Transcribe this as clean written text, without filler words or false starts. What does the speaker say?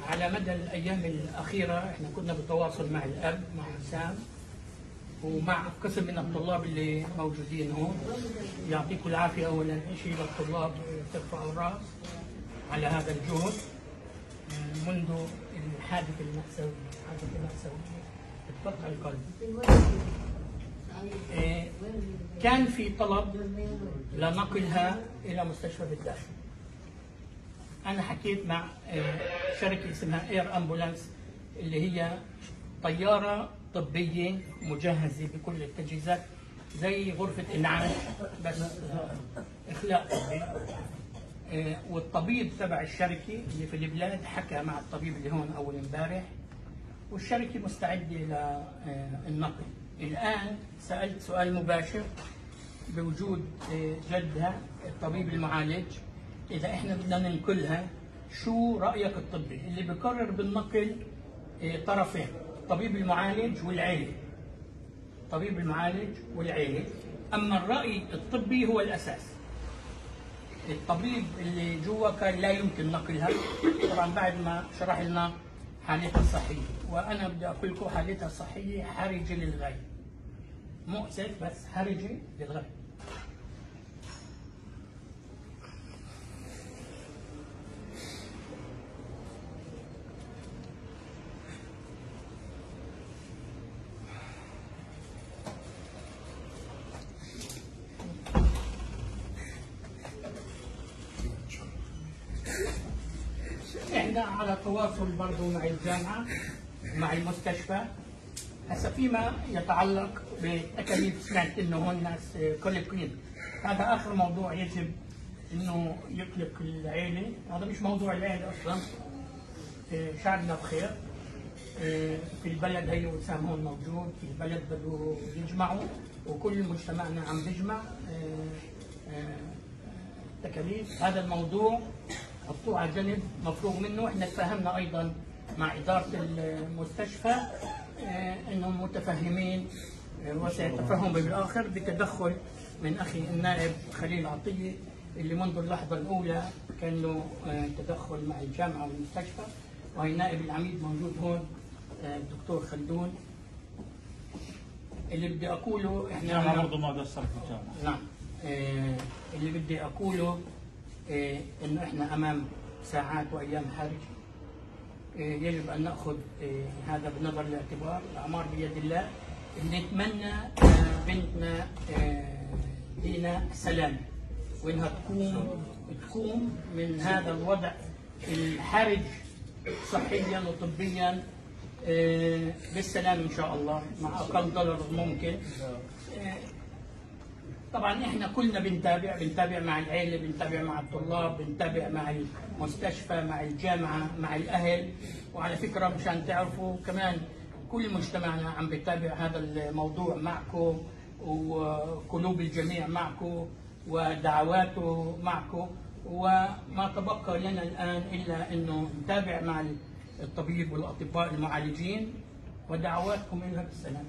على مدى الأيام الأخيرة احنا كنا بتواصل مع الأب مع حسام ومع قسم من الطلاب اللي موجودين هون. يعطيكم العافية أولا شيء للطلاب ترفعوا الرأس على هذا الجهد منذ الحادث المأساوي. اتقطع القلب. كان في طلب لنقلها إلى مستشفى بالداخل. أنا حكيت مع شركة اسمها إير أمبولانس اللي هي طيارة طبية مجهزة بكل التجهيزات زي غرفة إنعاش بس إخلاء طبي. والطبيب تبع الشركة اللي في البلاد حكى مع الطبيب اللي هون أول امبارح والشركة مستعدة للنقل. الآن سألت سؤال مباشر بوجود جدها الطبيب المعالج، إذا إحنا بدنا ننقلها شو رأيك الطبي؟ اللي بقرر بالنقل طرفين، الطبيب المعالج والعيلة. الطبيب المعالج والعيلة، أما الرأي الطبي هو الأساس. الطبيب اللي جوا كان لا يمكن نقلها طبعا بعد ما شرح لنا حالتها الصحية، وأنا بدي أقول لكم حالتها الصحية حرجة للغاية. مؤسف بس حرجة للغاية. احنا على تواصل برضه مع الجامعة مع المستشفى. هسا فيما يتعلق بالتكاليف سمعت انه هون ناس قلقين، هذا اخر موضوع يجب انه يقلق العيلة. هذا مش موضوع العيلة اصلا. شعبنا بخير في البلد، هي وسام هون موجود في البلد بده يجمعوا وكل مجتمعنا عم بيجمع تكاليف. هذا الموضوع حطوه على جنب مفروغ منه. احنا تفاهمنا ايضا مع اداره المستشفى انهم متفهمين وسيتفهموا بالاخر بتدخل من اخي النائب خليل عطيه اللي منذ اللحظه الاولى كان له تدخل مع الجامعه والمستشفى، وهي نائب العميد موجود هون الدكتور خلدون. اللي بدي اقوله احنا برضه ما قصر في الجامعه. نعم. اللي بدي اقوله انه احنا امام ساعات وايام حرجه. يجب ان ناخذ هذا بنظر الاعتبار. الاعمار بيد الله. نتمنى بنتنا دينا سلام، وانها تقوم من هذا الوضع الحرج صحيا وطبيا بالسلام ان شاء الله مع اقل ضرر ممكن. طبعا احنا كلنا بنتابع مع العيله، بنتابع مع الطلاب، بنتابع مع المستشفى، مع الجامعه، مع الاهل. وعلى فكره مشان تعرفوا كمان كل مجتمعنا عم بيتابع هذا الموضوع معكم، وقلوب الجميع معكم ودعواته معكم. وما تبقى لنا الان الا انه نتابع مع الطبيب والاطباء المعالجين ودعواتكم إلها بالسلام.